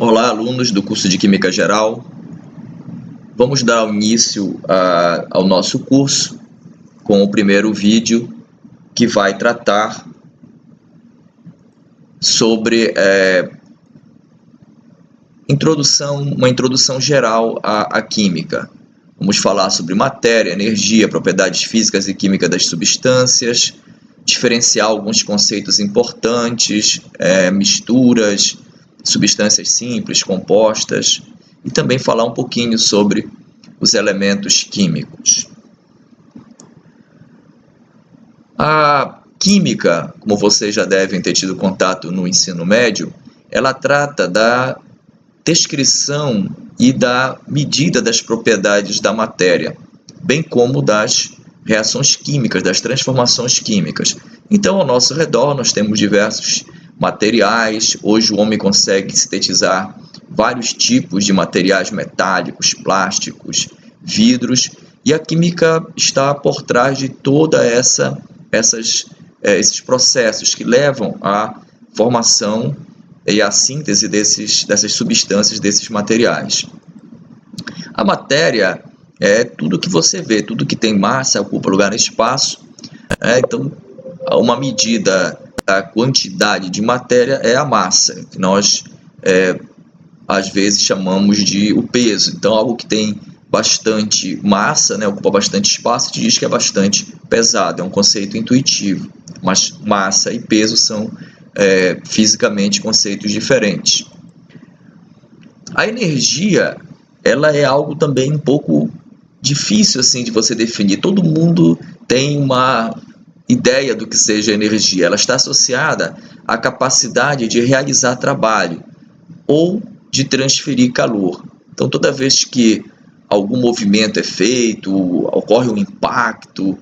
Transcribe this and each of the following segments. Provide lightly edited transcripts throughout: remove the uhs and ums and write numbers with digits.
Olá, alunos do curso de Química Geral. Vamos dar início ao nosso curso com o primeiro vídeo que vai tratar sobre uma introdução geral à química. Vamos falar sobre matéria, energia, propriedades físicas e química das substâncias, diferenciar alguns conceitos importantes, misturas, substâncias simples, compostas, e também falar um pouquinho sobre os elementos químicos. A química, como vocês já devem ter tido contato no ensino médio, ela trata da descrição e da medida das propriedades da matéria, bem como das reações químicas, das transformações químicas. Então, ao nosso redor, nós temos diversos materiais. Hoje o homem consegue sintetizar vários tipos de materiais metálicos, plásticos, vidros, e a química está por trás de toda esses processos que levam à formação e à síntese dessas substâncias, desses materiais. A matéria é tudo que você vê, tudo que tem massa, ocupa lugar no espaço. Então, uma medida da quantidade de matéria é a massa, que nós às vezes chamamos de o peso. Então, algo que tem bastante massa, ocupa bastante espaço, a gente diz que é bastante pesado, é um conceito intuitivo, mas massa e peso são fisicamente conceitos diferentes. A energia, ela é algo também um pouco difícil assim de você definir. Todo mundo tem uma ideia do que seja energia. Ela está associada à capacidade de realizar trabalho ou de transferir calor. Então, toda vez que algum movimento é feito, ocorre um impacto,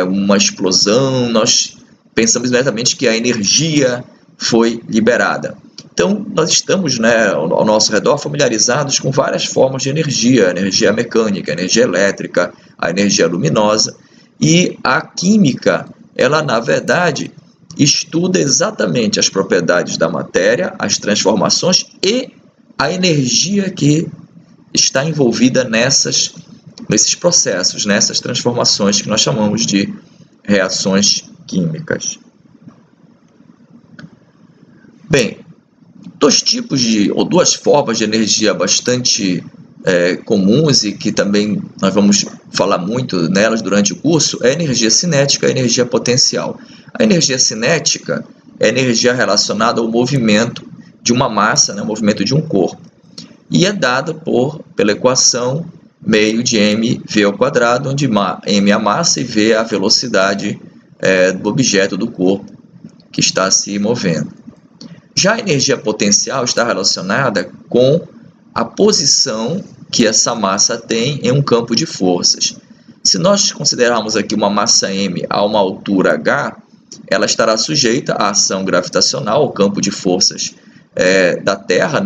uma explosão, nós pensamos imediatamente que a energia foi liberada. Então, nós estamos ao nosso redor familiarizados com várias formas de energia: energia mecânica, energia elétrica, a energia luminosa. E a química, ela na verdade estuda exatamente as propriedades da matéria, as transformações e a energia que está envolvida nesses processos, nessas transformações que nós chamamos de reações químicas. Bem, duas formas de energia bastante comuns e que também nós vamos falar muito nelas durante o curso é a energia cinética e a energia potencial. A energia cinética é a energia relacionada ao movimento de uma massa, o movimento de um corpo, e é dada pela equação meio de mv², onde m é a massa e v é a velocidade do objeto do corpo que está se movendo. Já a energia potencial está relacionada com a posição que essa massa tem em um campo de forças. Se nós considerarmos aqui uma massa m a uma altura h, ela estará sujeita à ação gravitacional, ao campo de forças da Terra,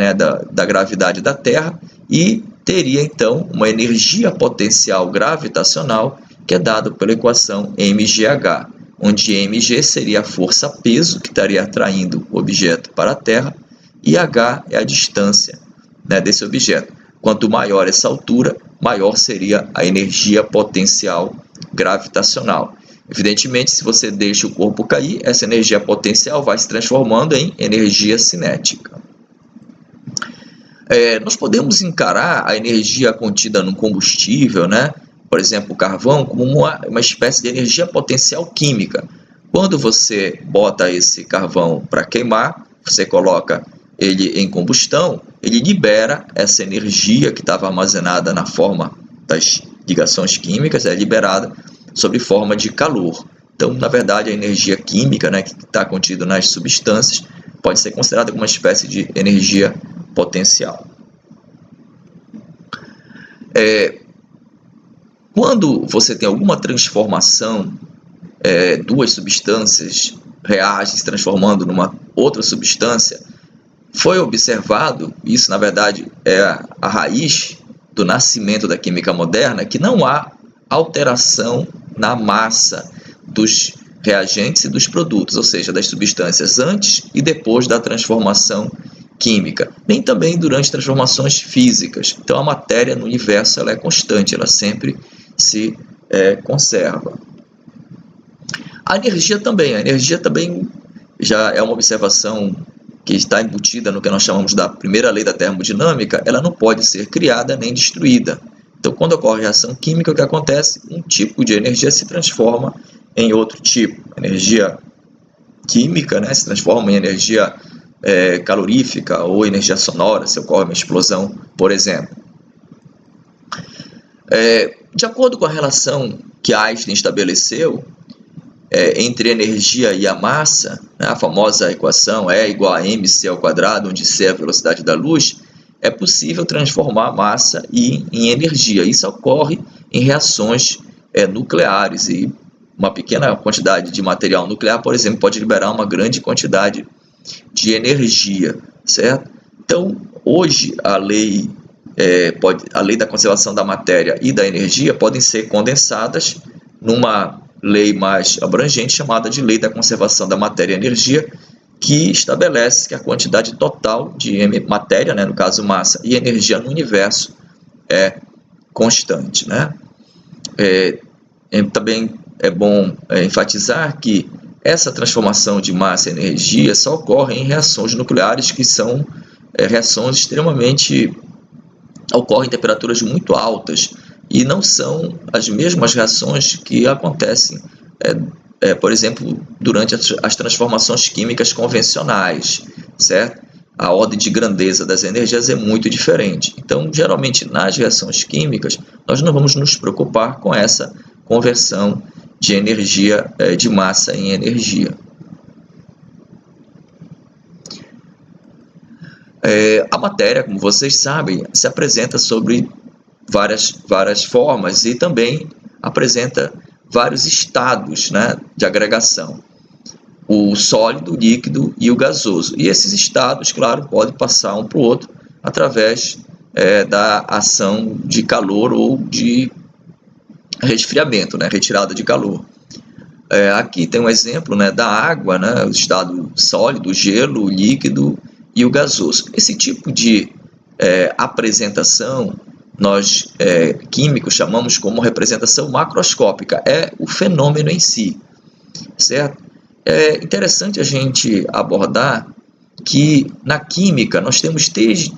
da gravidade da Terra, e teria então uma energia potencial gravitacional que é dada pela equação mgh, onde mg seria a força peso que estaria atraindo o objeto para a Terra e h é a distância desse objeto. Quanto maior essa altura, maior seria a energia potencial gravitacional. Evidentemente, se você deixa o corpo cair, essa energia potencial vai se transformando em energia cinética. Nós podemos encarar a energia contida no combustível, por exemplo, o carvão, como uma espécie de energia potencial química. Quando você bota esse carvão para queimar, você coloca ele em combustão, ele libera essa energia que estava armazenada na forma das ligações químicas, é liberada sob forma de calor. Então, na verdade, a energia química que está contida nas substâncias pode ser considerada como uma espécie de energia potencial. Quando você tem alguma transformação, duas substâncias reagem se transformando numa outra substância, foi observado, isso na verdade é a raiz do nascimento da química moderna, que não há alteração na massa dos reagentes e dos produtos, ou seja, das substâncias antes e depois da transformação química, nem também durante transformações físicas. Então a matéria no universo ela é constante, ela sempre se conserva. A energia também já é uma observação que está embutida no que nós chamamos da primeira lei da termodinâmica, ela não pode ser criada nem destruída. Então, quando ocorre reação química, o que acontece? Um tipo de energia se transforma em outro tipo. A energia química, né, se transforma em energia calorífica ou energia sonora, se ocorre uma explosão, por exemplo. De acordo com a relação que Einstein estabeleceu entre energia e a massa, né, a famosa equação E igual a mc², onde c é a velocidade da luz, é possível transformar a massa em energia. Isso ocorre em reações nucleares, e uma pequena quantidade de material nuclear, por exemplo, pode liberar uma grande quantidade de energia, certo? Então, hoje, a lei da conservação da matéria e da energia podem ser condensadas numa lei mais abrangente, chamada de Lei da Conservação da Matéria e Energia, que estabelece que a quantidade total de matéria, né, no caso massa, e energia no universo é constante, né? Também é bom enfatizar que essa transformação de massa e energia só ocorre em reações nucleares, que são reações extremamente... ocorrem em temperaturas muito altas, e não são as mesmas reações que acontecem, por exemplo, durante as transformações químicas convencionais, certo? A ordem de grandeza das energias é muito diferente. Então, geralmente, nas reações químicas, nós não vamos nos preocupar com essa conversão de energia, de massa em energia. A matéria, como vocês sabem, se apresenta sobre várias formas e também apresenta vários estados, né, de agregação. O sólido, o líquido e o gasoso. E esses estados, claro, podem passar um para o outro através da ação de calor ou de resfriamento, né, retirada de calor. Aqui tem um exemplo, né, da água, né, o estado sólido, o gelo, o líquido e o gasoso. Esse tipo de apresentação nós químicos chamamos como representação macroscópica, é o fenômeno em si, certo? É interessante a gente abordar que na química nós temos três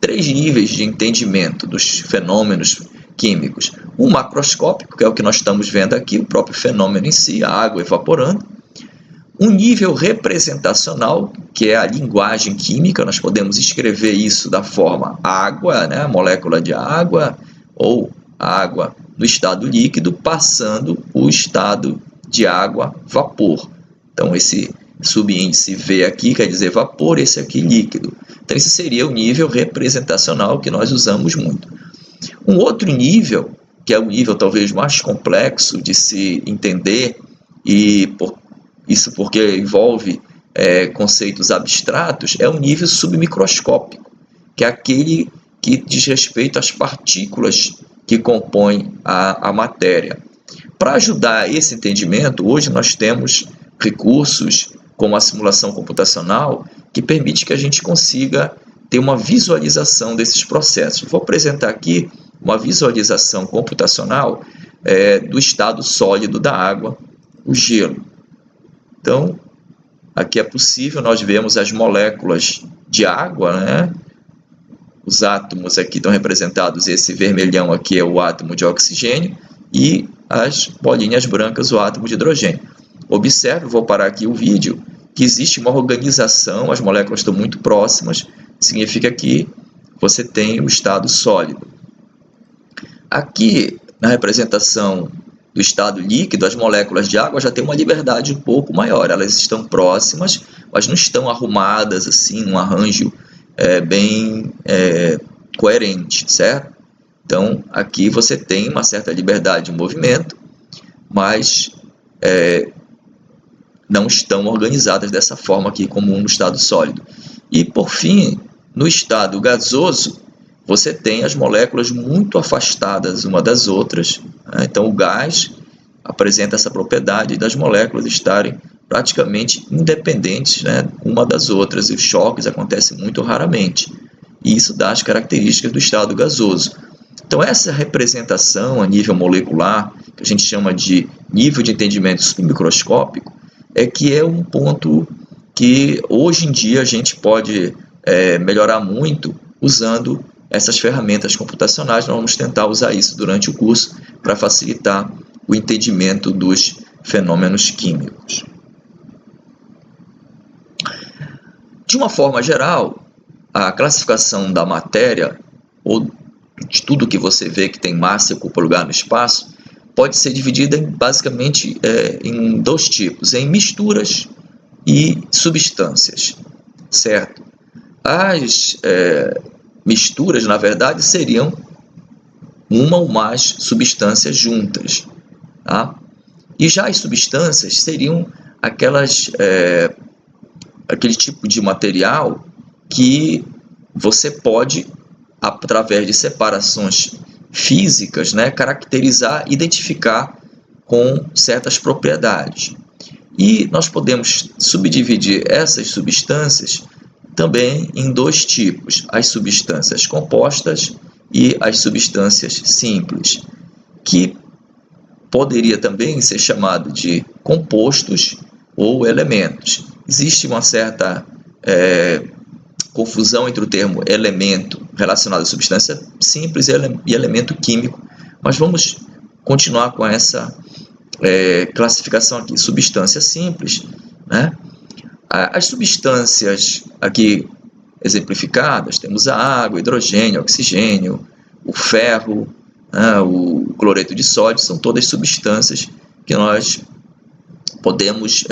níveis de entendimento dos fenômenos químicos. O macroscópico, que é o que nós estamos vendo aqui, o próprio fenômeno em si, a água evaporando. Um nível representacional, que é a linguagem química, nós podemos escrever isso da forma água, né, molécula de água, ou água no estado líquido, passando o estado de água, vapor. Então, esse subíndice V aqui quer dizer vapor, esse aqui líquido. Então, esse seria o nível representacional que nós usamos muito. Um outro nível, que é o nível talvez mais complexo de se entender, e isso porque envolve conceitos abstratos, é o nível submicroscópico, que é aquele que diz respeito às partículas que compõem a matéria. Para ajudar esse entendimento, hoje nós temos recursos como a simulação computacional, que permite que a gente consiga ter uma visualização desses processos. Vou apresentar aqui uma visualização computacional do estado sólido da água, o gelo. Então, aqui é possível, nós vemos as moléculas de água, né? Os átomos aqui estão representados, esse vermelhão aqui é o átomo de oxigênio, e as bolinhas brancas, o átomo de hidrogênio. Observe, vou parar aqui o vídeo, que existe uma organização, as moléculas estão muito próximas, significa que você tem o estado sólido. Aqui, na representação do estado líquido, as moléculas de água já têm uma liberdade um pouco maior, elas estão próximas, mas não estão arrumadas assim, um arranjo bem coerente, certo? Então, aqui você tem uma certa liberdade de movimento, mas não estão organizadas dessa forma aqui como no estado sólido. E, por fim, no estado gasoso, você tem as moléculas muito afastadas uma das outras, né? Então, o gás apresenta essa propriedade das moléculas estarem praticamente independentes, né, uma das outras, e os choques acontecem muito raramente. E isso dá as características do estado gasoso. Então, essa representação a nível molecular, que a gente chama de nível de entendimento submicroscópico, que é um ponto que hoje em dia a gente pode melhorar muito usando essas ferramentas computacionais. Nós vamos tentar usar isso durante o curso para facilitar o entendimento dos fenômenos químicos. De uma forma geral, a classificação da matéria, ou de tudo que você vê que tem massa e ocupa lugar no espaço, pode ser dividida basicamente em dois tipos, em misturas e substâncias, certo? As misturas, na verdade, seriam uma ou mais substâncias juntas, tá? E já as substâncias seriam aquele tipo de material que você pode, através de separações físicas, caracterizar, identificar com certas propriedades. E nós podemos subdividir essas substâncias também em dois tipos, as substâncias compostas e as substâncias simples, que poderia também ser chamado de compostos ou elementos. Existe uma certa confusão entre o termo elemento relacionado à substância simples e elemento químico, mas vamos continuar com essa classificação aqui. Substância simples, as substâncias aqui exemplificadas, temos a água, hidrogênio, oxigênio, o ferro, o cloreto de sódio, são todas substâncias que nós podemos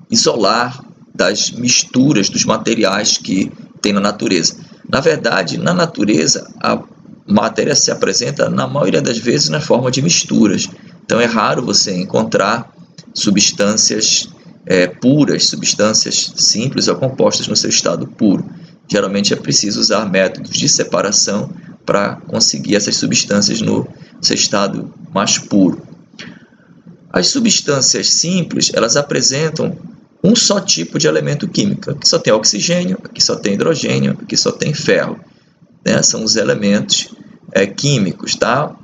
isolar das misturas dos materiais que tem na natureza. Na verdade, na natureza, a matéria se apresenta, na maioria das vezes, na forma de misturas. Então, é raro você encontrar substâncias puras, substâncias simples ou compostas no seu estado puro. Geralmente é preciso usar métodos de separação para conseguir essas substâncias no seu estado mais puro. As substâncias simples, elas apresentam um só tipo de elemento químico. Aqui só tem oxigênio, aqui só tem hidrogênio, aqui só tem ferro. São os elementos químicos, tá?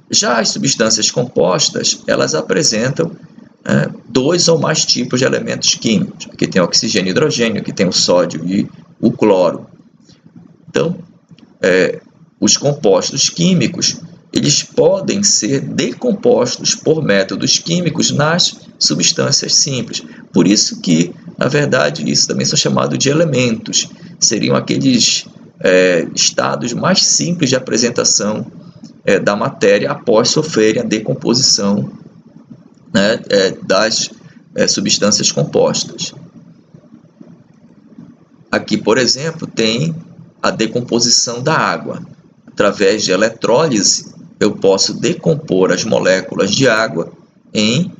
Já as substâncias compostas, elas apresentam dois ou mais tipos de elementos químicos. Aqui tem oxigênio e hidrogênio, aqui tem o sódio e o cloro. Então, os compostos químicos, eles podem ser decompostos por métodos químicos nas substâncias simples. Por isso que, na verdade, isso também são chamados de elementos. Seriam aqueles estados mais simples de apresentação da matéria após sofrerem a decomposição das substâncias compostas. Aqui, por exemplo, tem a decomposição da água. Através de eletrólise, eu posso decompor as moléculas de água em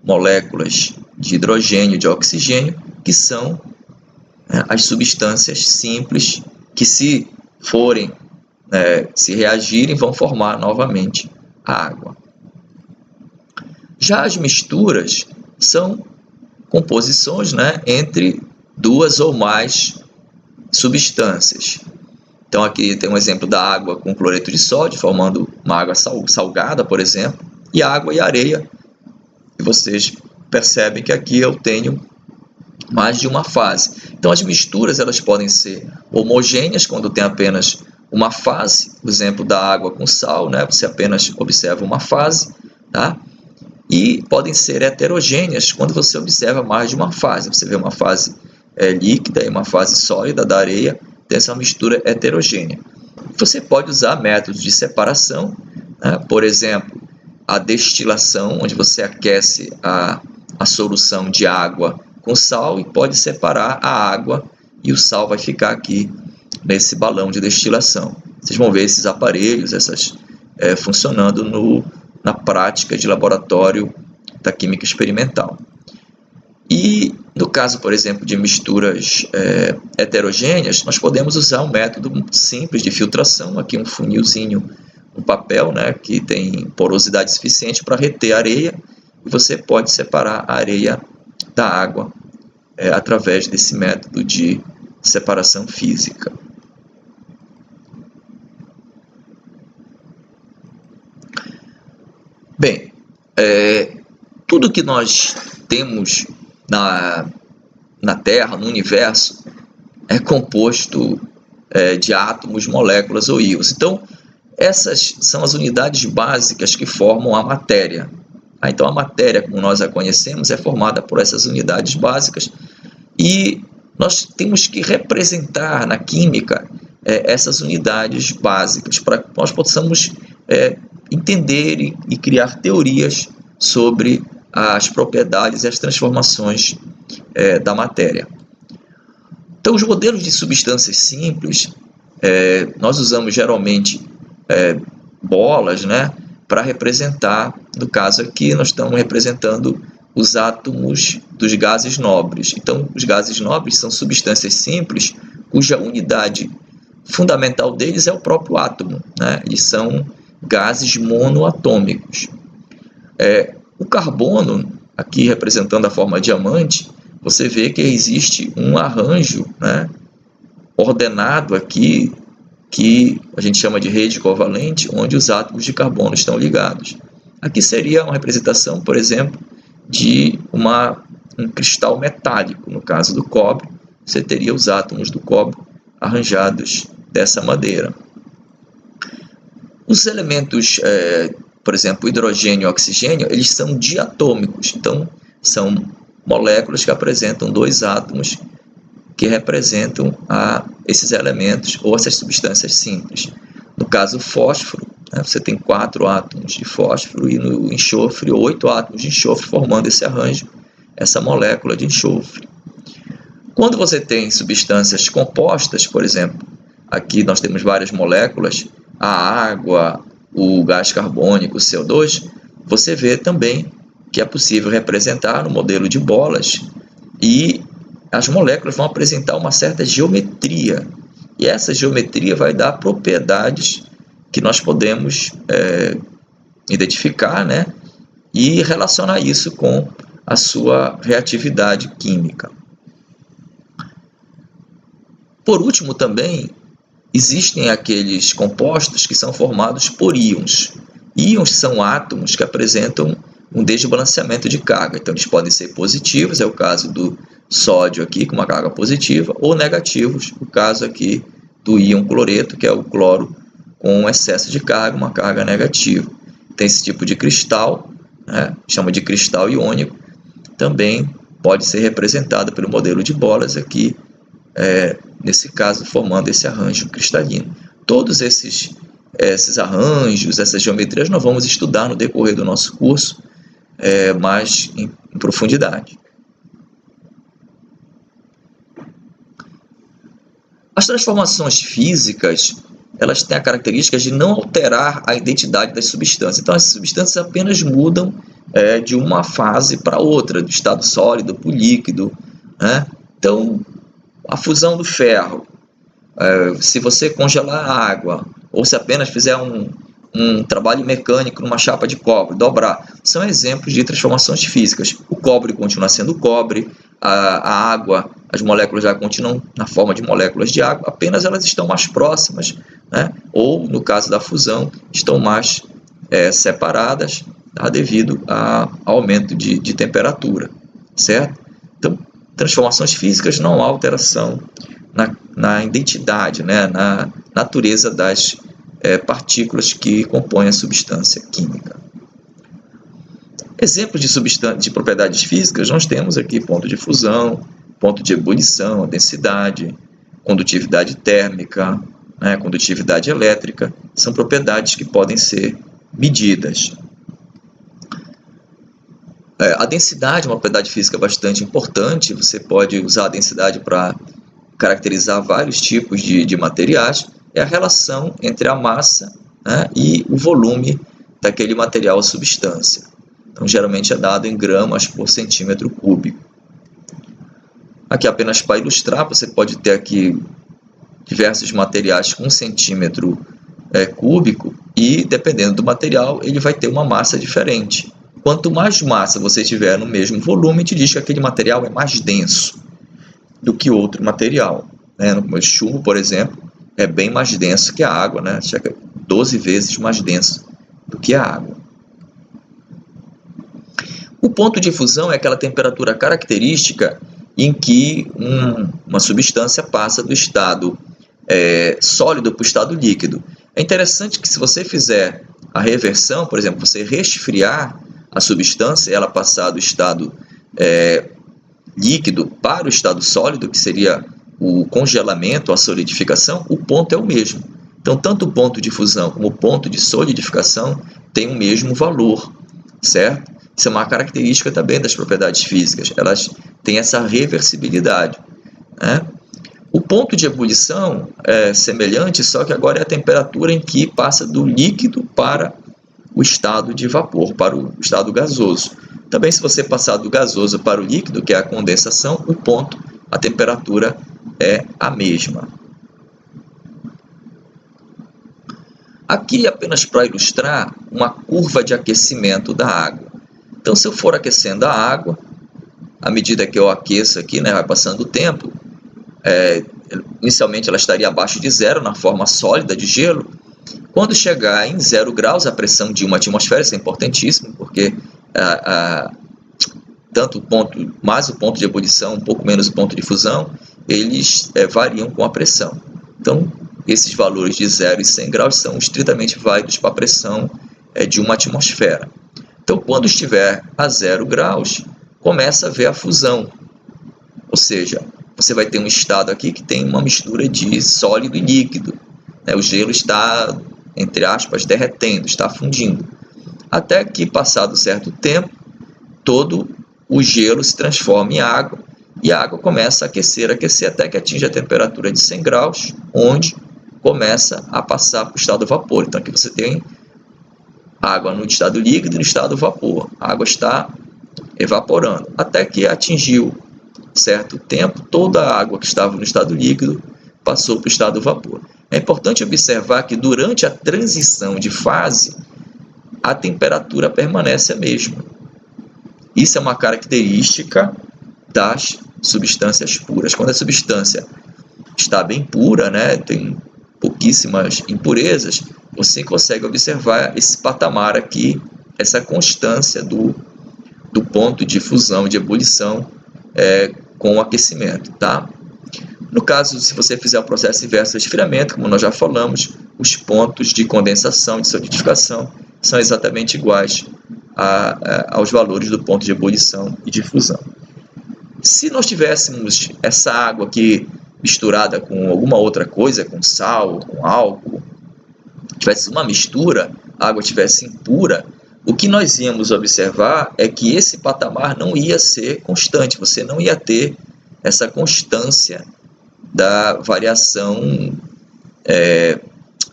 moléculas de hidrogênio e de oxigênio, que são as substâncias simples que, se reagirem, vão formar novamente a água. Já as misturas são composições entre duas ou mais substâncias. Então, aqui tem um exemplo da água com cloreto de sódio, formando uma água salgada, por exemplo, e água e areia. E vocês percebem que aqui eu tenho mais de uma fase. Então, as misturas, elas podem ser homogêneas, quando tem apenas uma fase. O exemplo da água com sal, você apenas observa uma fase, tá? E podem ser heterogêneas, quando você observa mais de uma fase. Você vê uma fase líquida e uma fase sólida da areia, tem essa mistura heterogênea. Você pode usar métodos de separação, por exemplo, a destilação, onde você aquece a solução de água com sal e pode separar a água e o sal vai ficar aqui nesse balão de destilação. Vocês vão ver esses aparelhos, funcionando na prática de laboratório da química experimental. E no caso, por exemplo, de misturas heterogêneas, nós podemos usar um método simples de filtração, aqui um funilzinho, um papel, que tem porosidade suficiente para reter areia, e você pode separar a areia da água através desse método de separação física. Bem, tudo que nós temos na Terra, no universo, é composto de átomos, moléculas ou íons. Então, essas são as unidades básicas que formam a matéria. Então, a matéria, como nós a conhecemos, é formada por essas unidades básicas e nós temos que representar na química essas unidades básicas para que nós possamos entender e criar teorias sobre as propriedades e as transformações da matéria. Então, os modelos de substâncias simples, nós usamos geralmente bolas, né, para representar, no caso aqui, nós estamos representando os átomos dos gases nobres. Então, os gases nobres são substâncias simples, cuja unidade fundamental deles é o próprio átomo, né? Eles são gases monoatômicos. O carbono, aqui representando a forma diamante, você vê que existe um arranjo, né, ordenado aqui, que a gente chama de rede covalente, onde os átomos de carbono estão ligados. Aqui seria uma representação, por exemplo, de um cristal metálico. No caso do cobre, você teria os átomos do cobre arranjados dessa maneira. Os elementos, por exemplo, hidrogênio e oxigênio, eles são diatômicos, então são moléculas que apresentam dois átomos que representam esses elementos ou essas substâncias simples. No caso, o fósforo, né, você tem 4 átomos de fósforo e no enxofre 8 átomos de enxofre, formando esse arranjo, essa molécula de enxofre. Quando você tem substâncias compostas, por exemplo, aqui nós temos várias moléculas, a água, o gás carbônico, o CO2, você vê também que é possível representar no modelo de bolas e as moléculas vão apresentar uma certa geometria. E essa geometria vai dar propriedades que nós podemos identificar, né, e relacionar isso com a sua reatividade química. Por último, também, existem aqueles compostos que são formados por íons. Íons são átomos que apresentam um desbalanceamento de carga. Então, eles podem ser positivos, é o caso do sódio aqui, com uma carga positiva, ou negativos, o caso aqui do íon cloreto, que é o cloro com excesso de carga, uma carga negativa. Tem esse tipo de cristal, né, chama de cristal iônico, também pode ser representado pelo modelo de bolas aqui, nesse caso, formando esse arranjo cristalino. Todos esses arranjos, essas geometrias, nós vamos estudar no decorrer do nosso curso, mais em profundidade. As transformações físicas, elas têm a característica de não alterar a identidade das substâncias. Então, as substâncias apenas mudam de uma fase para outra, do estado sólido para o líquido, né? Então, a fusão do ferro, se você congelar a água, ou se apenas fizer um trabalho mecânico numa chapa de cobre, dobrar, são exemplos de transformações físicas. O cobre continua sendo cobre, a água, as moléculas já continuam na forma de moléculas de água, apenas elas estão mais próximas, né? Ou, no caso da fusão, estão mais separadas, tá? Devido ao aumento de temperatura, certo? Então, transformações físicas não há alteração na identidade, né? Na natureza das partículas que compõem a substância química. Exemplos de propriedades físicas, nós temos aqui ponto de fusão, ponto de ebulição, a densidade, condutividade térmica, né, condutividade elétrica, são propriedades que podem ser medidas. A densidade é uma propriedade física bastante importante, você pode usar a densidade para caracterizar vários tipos de materiais, é a relação entre a massa, né, e o volume daquele material ou substância. Então, geralmente é dado em gramas por centímetro cúbico. Aqui, apenas para ilustrar, você pode ter aqui diversos materiais com 1 centímetro cúbico e, dependendo do material, ele vai ter uma massa diferente. Quanto mais massa você tiver no mesmo volume, te diz que aquele material é mais denso. do que outro material, né? O chumbo, por exemplo, é bem mais denso que a água, né? Chega 12 vezes mais denso do que a água. O ponto de fusão é aquela temperatura característica em que uma substância passa do estado sólido para o estado líquido. É interessante que, se você fizer a reversão, por exemplo, você resfriar a substância, ela passar do estado líquido para o estado sólido, que seria o congelamento, a solidificação, o ponto é o mesmo. Então, tanto o ponto de fusão como o ponto de solidificação têm o mesmo valor, certo? Isso é uma característica também das propriedades físicas, elas têm essa reversibilidade, né? O ponto de ebulição é semelhante, só que agora é a temperatura em que passa do líquido para o estado de vapor, para o estado gasoso. Também, se você passar do gasoso para o líquido, que é a condensação, o ponto, a temperatura é a mesma. Aqui, apenas para ilustrar, uma curva de aquecimento da água. Então, se eu for aquecendo a água, à medida que eu aqueço aqui, né, vai passando o tempo, inicialmente ela estaria abaixo de zero, na forma sólida de gelo. Quando chegar em 0 graus, a pressão de uma atmosfera, isso é importantíssimo, porque tanto o ponto, mais o ponto de ebulição, um pouco menos o ponto de fusão, eles variam com a pressão. Então, esses valores de 0 e 100 graus são estritamente válidos para a pressão de uma atmosfera. Então, quando estiver a 0 graus, começa a haver a fusão. Ou seja, você vai ter um estado aqui que tem uma mistura de sólido e líquido. O gelo está, entre aspas, derretendo, está fundindo. Até que, passado certo tempo, todo o gelo se transforma em água e a água começa a aquecer, até que atinge a temperatura de 100 graus, onde começa a passar para o estado vapor. Então, aqui você tem água no estado líquido e no estado vapor. A água está evaporando, até que atingiu certo tempo, toda a água que estava no estado líquido passou para o estado vapor. É importante observar que, durante a transição de fase, a temperatura permanece a mesma. Isso é uma característica das substâncias puras. Quando a substância está bem pura, né, tem pouquíssimas impurezas, você consegue observar esse patamar aqui, essa constância do ponto de fusão e de ebulição com o aquecimento, tá? No caso, se você fizer o processo inverso de resfriamento, como nós já falamos, os pontos de condensação e de solidificação são exatamente iguais aos valores do ponto de ebulição e de fusão. Se nós tivéssemos essa água aqui misturada com alguma outra coisa, com sal, com álcool, tivesse uma mistura, a água estivesse impura, o que nós íamos observar é que esse patamar não ia ser constante, você não ia ter essa constância da variação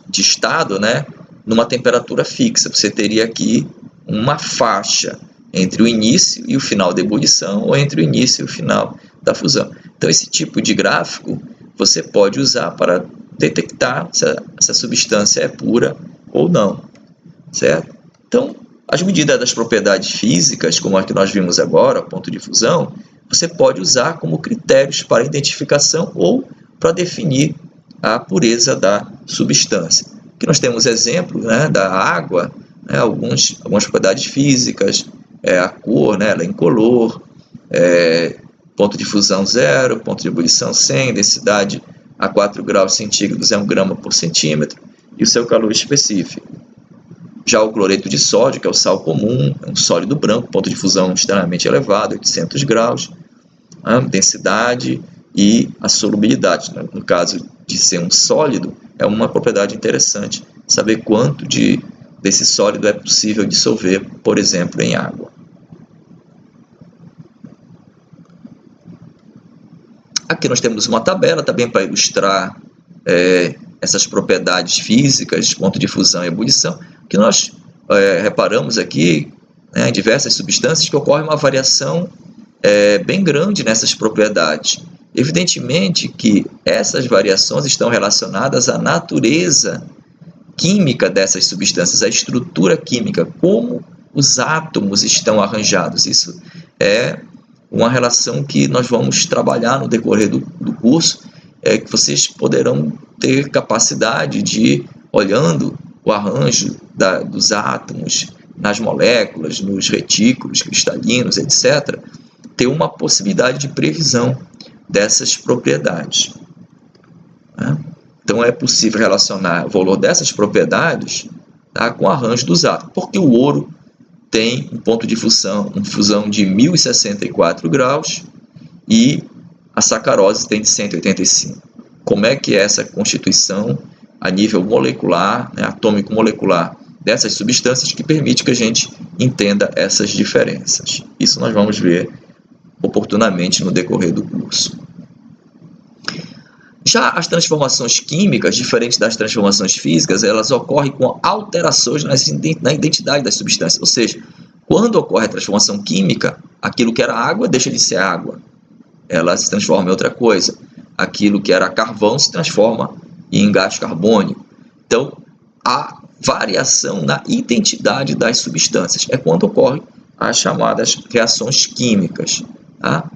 de estado, né, numa temperatura fixa. Você teria aqui uma faixa entre o início e o final da ebulição, ou entre o início e o final da fusão. Então, esse tipo de gráfico você pode usar para detectar se essa substância é pura ou não, certo? Então, as medidas das propriedades físicas, como a que nós vimos agora, ponto de fusão, você pode usar como critérios para identificação ou para definir a pureza da substância. Aqui nós temos exemplos, né, da água, né, algumas propriedades físicas, a cor, né, ela é incolor, ponto de fusão 0, ponto de ebulição 100, densidade a 4 graus centígrados é 1 grama por centímetro, e o seu calor específico. Já o cloreto de sódio, que é o sal comum, é um sólido branco, ponto de fusão extremamente elevado, 800 graus, densidade e a solubilidade. No caso de ser um sólido, é uma propriedade interessante, saber quanto desse sólido é possível dissolver, por exemplo, em água. Aqui nós temos uma tabela também para ilustrar essas propriedades físicas, ponto de fusão e ebulição, que nós reparamos aqui, né, em diversas substâncias, que ocorre uma variação bem grande nessas propriedades. Evidentemente que essas variações estão relacionadas à natureza química dessas substâncias, à estrutura química, como os átomos estão arranjados. Isso é uma relação que nós vamos trabalhar no decorrer do curso, que vocês poderão ter capacidade de, olhando o arranjo dos átomos, nas moléculas, nos retículos cristalinos, etc., ter uma possibilidade de previsão dessas propriedades. Então, é possível relacionar o valor dessas propriedades, tá, com o arranjo dos átomos, porque o ouro tem um ponto de fusão de 1064 graus e a sacarose tem de 185. Como é que é essa constituição a nível molecular, né, atômico molecular, dessas substâncias que permite que a gente entenda essas diferenças? Isso nós vamos ver oportunamente no decorrer do curso. Já as transformações químicas, diferentes das transformações físicas, elas ocorrem com alterações na identidade das substâncias. Ou seja, quando ocorre a transformação química, aquilo que era água deixa de ser água. Ela se transforma em outra coisa. Aquilo que era carvão se transforma em gás carbônico. Então, há variação na identidade das substâncias. É quando ocorrem as chamadas reações químicas. Tá?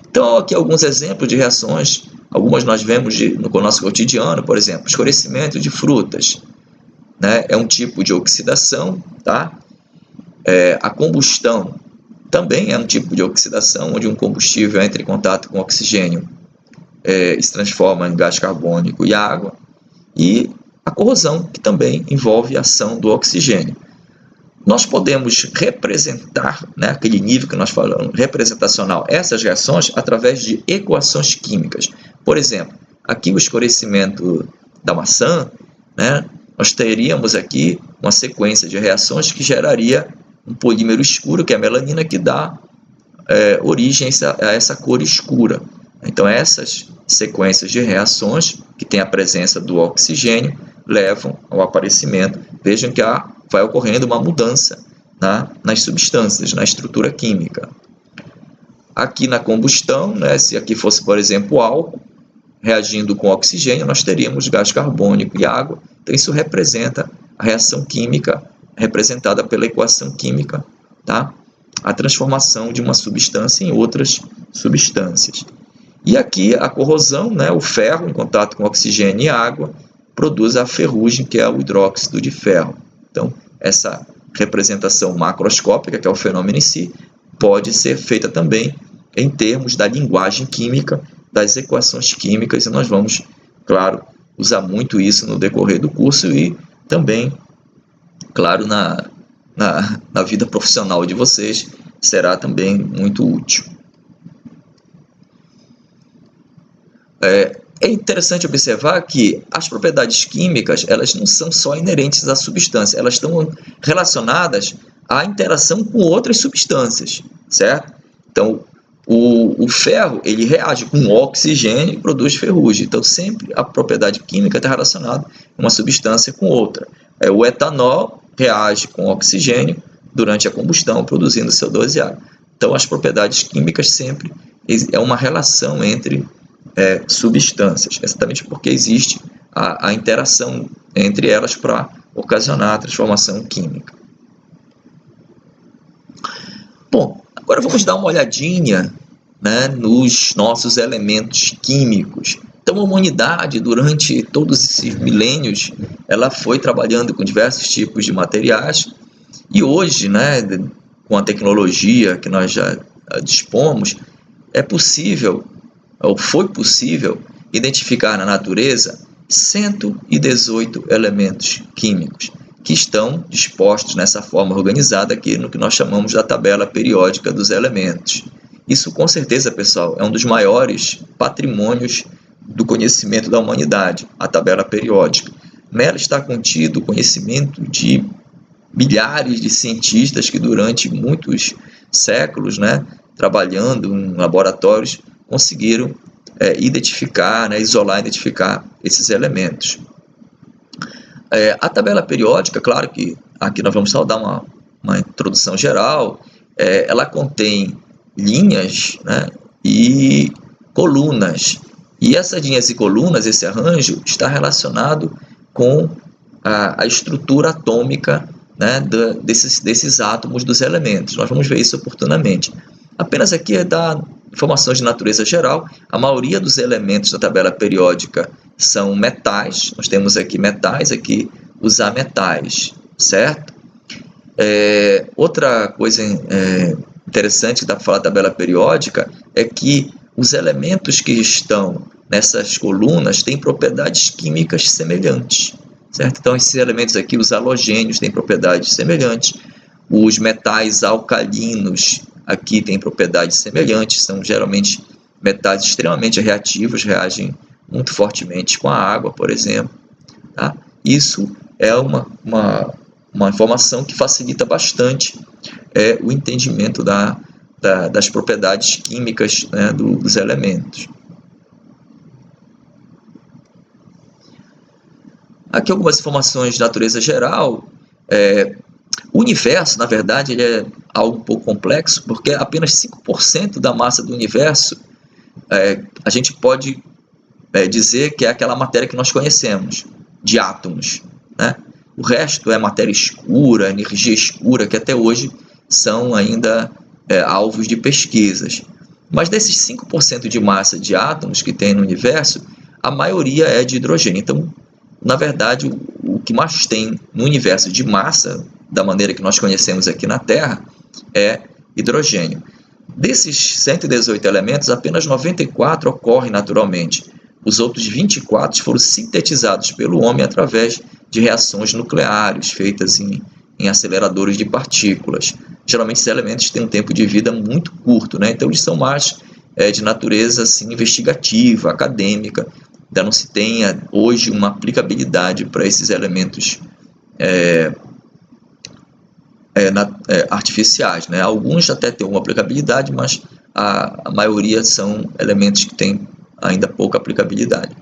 Então, aqui alguns exemplos de reações. Algumas nós vemos no nosso cotidiano, por exemplo, escurecimento de frutas, né? É um tipo de oxidação, tá? A combustão também é um tipo de oxidação, onde um combustível entra em contato com oxigênio e se transforma em gás carbônico e água. E a corrosão, que também envolve a ação do oxigênio. Nós podemos representar, né, aquele nível que nós falamos, representacional, essas reações através de equações químicas. Por exemplo, aqui o escurecimento da maçã, né, nós teríamos aqui uma sequência de reações que geraria um polímero escuro, que é a melanina, que dá origem a essa cor escura. Então, essas sequências de reações, que têm a presença do oxigênio, levam ao aparecimento. Vejam que vai ocorrendo uma mudança nas substâncias, na estrutura química. Aqui na combustão, né, se aqui fosse, por exemplo, álcool, reagindo com oxigênio, nós teríamos gás carbônico e água. Então, isso representa a reação química, representada pela equação química, tá? A transformação de uma substância em outras substâncias. E aqui a corrosão, né, o ferro em contato com oxigênio e água, produz a ferrugem, que é o hidróxido de ferro. Então, essa representação macroscópica, que é o fenômeno em si, pode ser feita também em termos da linguagem química, das equações químicas, e nós vamos, claro, usar muito isso no decorrer do curso e também, claro, na vida profissional de vocês, será também muito útil. É interessante observar que as propriedades químicas, elas não são só inerentes à substância, elas estão relacionadas à interação com outras substâncias, certo? Então, o ferro, ele reage com oxigênio e produz ferrugem. Então, sempre a propriedade química está relacionada uma substância com outra. O etanol reage com oxigênio durante a combustão, produzindo CO2 e água. Então, as propriedades químicas sempre é uma relação entre substâncias, exatamente porque existe a interação entre elas para ocasionar a transformação química. Bom, agora vamos dar uma olhadinha, né, nos nossos elementos químicos. Então, a humanidade, durante todos esses milênios, ela foi trabalhando com diversos tipos de materiais e hoje, né, com a tecnologia que nós já dispomos, é possível, ou foi possível, identificar na natureza 118 elementos químicos que estão dispostos nessa forma organizada aqui no que nós chamamos da tabela periódica dos elementos. Isso, com certeza, pessoal, é um dos maiores patrimônios do conhecimento da humanidade, a tabela periódica. Nela está contido o conhecimento de milhares de cientistas que durante muitos séculos, né, trabalhando em laboratórios, conseguiram identificar, né, isolar e identificar esses elementos. A tabela periódica, claro que aqui nós vamos só dar uma introdução geral, ela contém linhas, né, e colunas. E essas linhas e colunas, esse arranjo, está relacionado com a estrutura atômica, né, desses átomos dos elementos. Nós vamos ver isso oportunamente. Apenas aqui é dar informações de natureza geral. A maioria dos elementos da tabela periódica são metais. Nós temos aqui metais, aqui os ametais, certo? Outra coisa interessante que dá para falar da tabela periódica é que os elementos que estão nessas colunas têm propriedades químicas semelhantes, certo? Então, esses elementos aqui, os halogênios, têm propriedades semelhantes. Os metais alcalinos aqui têm propriedades semelhantes, são geralmente metais extremamente reativos, reagem muito fortemente com a água, por exemplo. Tá? Isso é uma informação que facilita bastante o entendimento das propriedades químicas, né, dos elementos. Aqui algumas informações de natureza geral. O universo, na verdade, ele é algo um pouco complexo, porque apenas 5% da massa do universo a gente pode dizer que é aquela matéria que nós conhecemos, de átomos, né? O resto é matéria escura, energia escura, que até hoje são ainda alvos de pesquisas. Mas desses 5% de massa de átomos que tem no universo, a maioria é de hidrogênio. Então, na verdade, o que mais tem no universo de massa, da maneira que nós conhecemos aqui na Terra, é hidrogênio. Desses 118 elementos, apenas 94 ocorrem naturalmente. Os outros 24 foram sintetizados pelo homem através de reações nucleares feitas em aceleradores de partículas. Geralmente esses elementos têm um tempo de vida muito curto, né? Então eles são mais de natureza assim, investigativa, acadêmica. Ainda não se tem hoje uma aplicabilidade para esses elementos artificiais, né? Alguns até têm uma aplicabilidade, mas a maioria são elementos que têm ainda pouca aplicabilidade.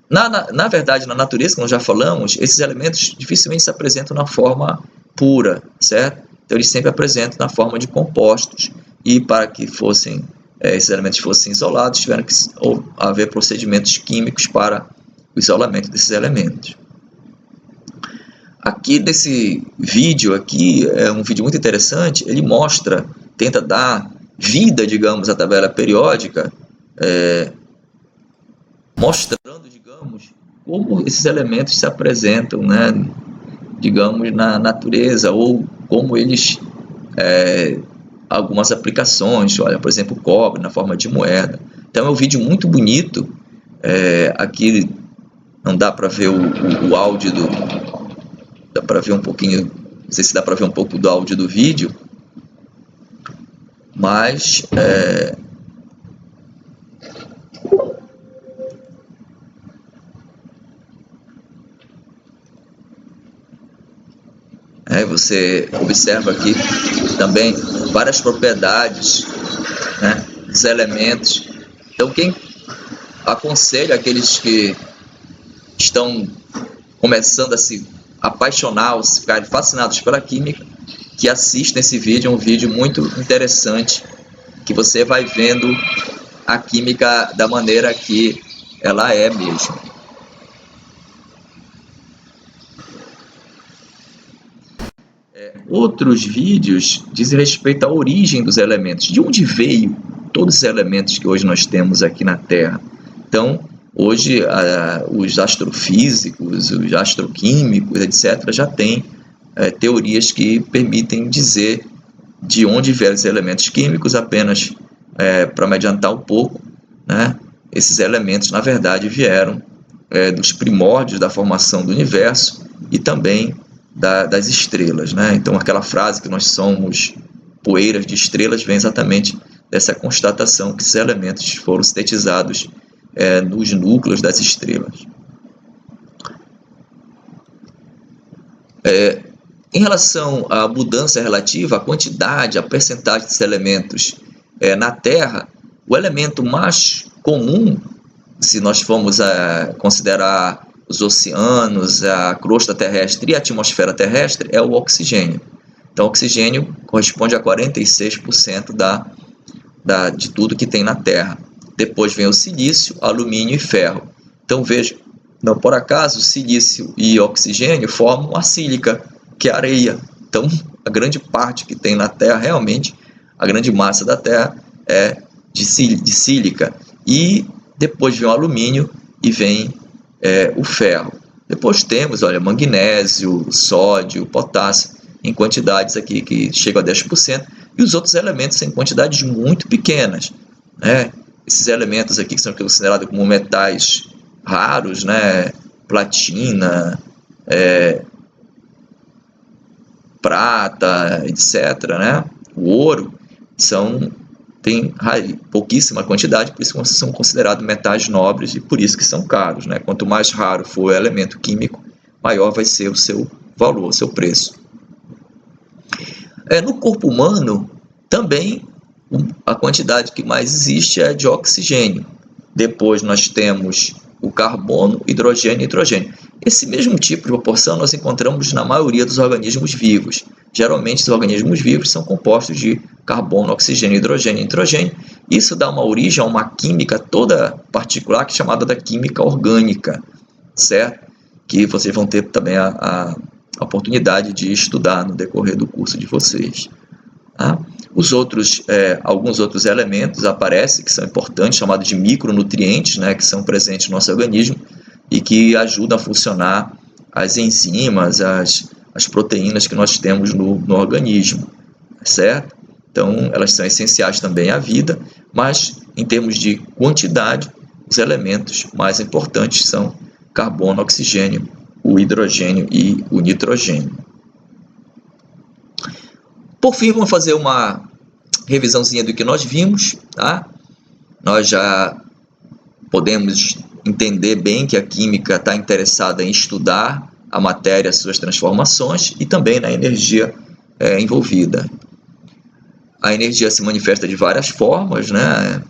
Na verdade, na natureza, como já falamos, esses elementos dificilmente se apresentam na forma pura, certo? Então eles sempre apresentam na forma de compostos, e para que esses elementos fossem isolados, tiveram que haver procedimentos químicos para o isolamento desses elementos. Aqui desse vídeo aqui, é um vídeo muito interessante, ele tenta dar vida, digamos, à tabela periódica, mostrando, digamos, como esses elementos se apresentam, né, digamos, na natureza, ou como eles, algumas aplicações, olha, por exemplo, o cobre na forma de moeda. Então é um vídeo muito bonito. Aqui não dá para ver o áudio dá para ver um pouquinho, não sei se dá para ver um pouco do áudio do vídeo, mas você observa aqui também várias propriedades, né, dos elementos. Então, quem aconselha aqueles que estão começando a se apaixonar, se ficarem fascinados pela química, que assistam esse vídeo. É um vídeo muito interessante, que você vai vendo a química da maneira que ela é mesmo. Outros vídeos dizem respeito à origem dos elementos, de onde veio todos os elementos que hoje nós temos aqui na Terra. Então, hoje os astrofísicos, os astroquímicos, etc., já têm teorias que permitem dizer de onde vieram os elementos químicos. Apenas para me adiantar um pouco, né, esses elementos, na verdade, vieram dos primórdios da formação do universo e também das estrelas, né? Então, aquela frase que nós somos poeiras de estrelas vem exatamente dessa constatação que esses elementos foram sintetizados nos núcleos das estrelas. Em relação à mudança relativa, à quantidade, à percentagem desses elementos na Terra, o elemento mais comum, se nós formos considerar os oceanos, a crosta terrestre e a atmosfera terrestre, é o oxigênio. Então, o oxigênio corresponde a 46% de tudo que tem na Terra. Depois vem o silício, alumínio e ferro. Então, veja, não por acaso, silício e oxigênio formam a sílica, que é a areia. Então, a grande parte que tem na Terra, realmente, a grande massa da Terra é de sílica. E depois vem o alumínio e vem o ferro. Depois temos, olha, magnésio, sódio, potássio, em quantidades aqui que chegam a 10%, e os outros elementos em quantidades muito pequenas, né? Esses elementos aqui que são considerados como metais raros, né? Platina, prata, etc., né? O ouro tem pouquíssima quantidade, por isso são considerados metais nobres e por isso que são caros, né? Quanto mais raro for o elemento químico, maior vai ser o seu valor, o seu preço. No corpo humano, também a quantidade que mais existe é de oxigênio. Depois nós temos o carbono, hidrogênio e nitrogênio. Esse mesmo tipo de proporção nós encontramos na maioria dos organismos vivos. Geralmente, os organismos vivos são compostos de carbono, oxigênio, hidrogênio e nitrogênio. Isso dá uma origem a uma química toda particular, que é chamada da química orgânica, certo? Que vocês vão ter também a oportunidade de estudar no decorrer do curso de vocês. Tá? Alguns outros elementos aparecem, que são importantes, chamados de micronutrientes, né, que são presentes no nosso organismo e que ajudam a funcionar as enzimas, as proteínas que nós temos no organismo, certo? Então, elas são essenciais também à vida, mas em termos de quantidade, os elementos mais importantes são carbono, oxigênio, o hidrogênio e o nitrogênio. Por fim, vamos fazer uma revisãozinha do que nós vimos, tá? Nós já podemos entender bem que a química está interessada em estudar a matéria, suas transformações e também na energia envolvida. A energia se manifesta de várias formas, né?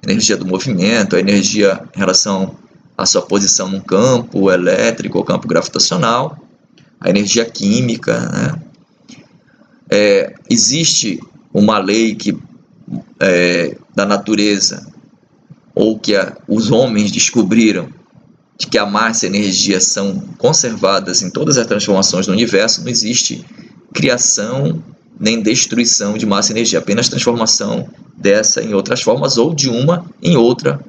A energia do movimento, a energia em relação à sua posição num campo elétrico ou campo gravitacional, a energia química, né? Existe uma lei da natureza, ou que os homens descobriram, de que a massa e a energia são conservadas em todas as transformações do universo. Não existe criação nem destruição de massa e energia, apenas transformação dessa em outras formas ou de uma em outra,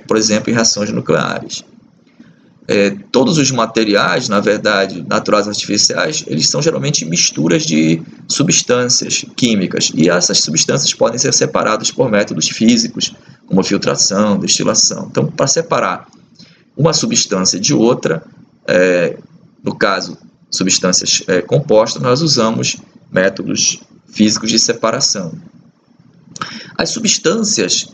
por exemplo, em reações nucleares. Todos os materiais, na verdade, naturais artificiais, eles são geralmente misturas de substâncias químicas, e essas substâncias podem ser separadas por métodos físicos, como filtração, destilação. Então, para separar uma substância de outra, no caso, substâncias compostas, nós usamos métodos físicos de separação. As substâncias,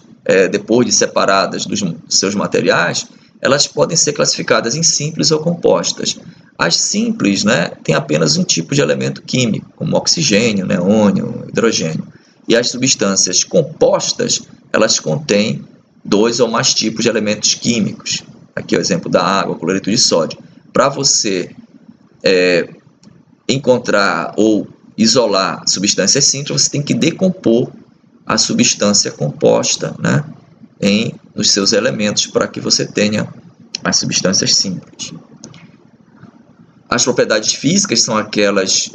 depois de separadas dos seus materiais, elas podem ser classificadas em simples ou compostas. As simples, né, têm apenas um tipo de elemento químico, como oxigênio, neônio, hidrogênio. E as substâncias compostas, elas contêm 2 ou mais tipos de elementos químicos. Aqui é o exemplo da água, cloreto de sódio. Para você encontrar ou isolar substâncias simples, você tem que decompor a substância composta, né, nos seus elementos, para que você tenha as substâncias simples. As propriedades físicas são aquelas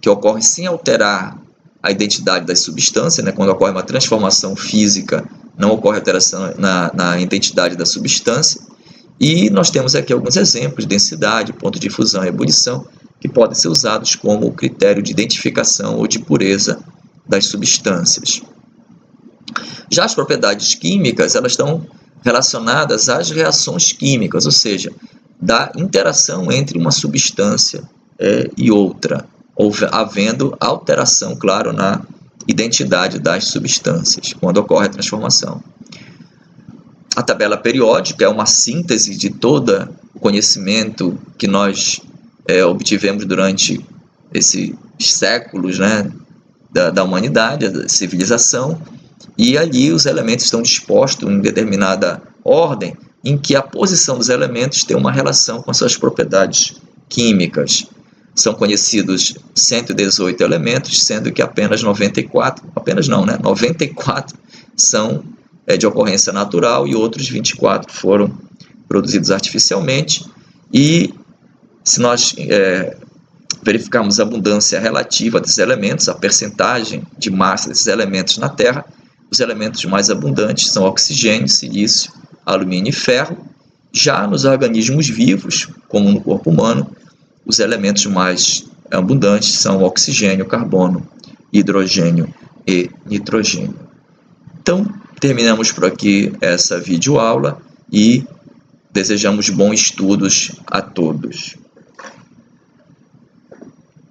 que ocorrem sem alterar a identidade das substâncias, né? Quando ocorre uma transformação física, não ocorre alteração na identidade da substância. E nós temos aqui alguns exemplos de densidade, ponto de fusão e ebulição, que podem ser usados como critério de identificação ou de pureza das substâncias. Já as propriedades químicas, elas estão relacionadas às reações químicas, ou seja, da interação entre uma substância e outra, havendo alteração, claro, na identidade das substâncias, quando ocorre a transformação. A tabela periódica é uma síntese de todo o conhecimento que nós obtivemos durante esses séculos, né, da humanidade, da civilização, e ali os elementos estão dispostos em determinada ordem, em que a posição dos elementos tem uma relação com as suas propriedades químicas. São conhecidos 118 elementos, sendo que apenas 94 são de ocorrência natural e outros 24 foram produzidos artificialmente. E se nós verificamos a abundância relativa desses elementos, a percentagem de massa desses elementos na Terra. Os elementos mais abundantes são oxigênio, silício, alumínio e ferro. Já nos organismos vivos, como no corpo humano, os elementos mais abundantes são oxigênio, carbono, hidrogênio e nitrogênio. Então, terminamos por aqui essa videoaula e desejamos bons estudos a todos.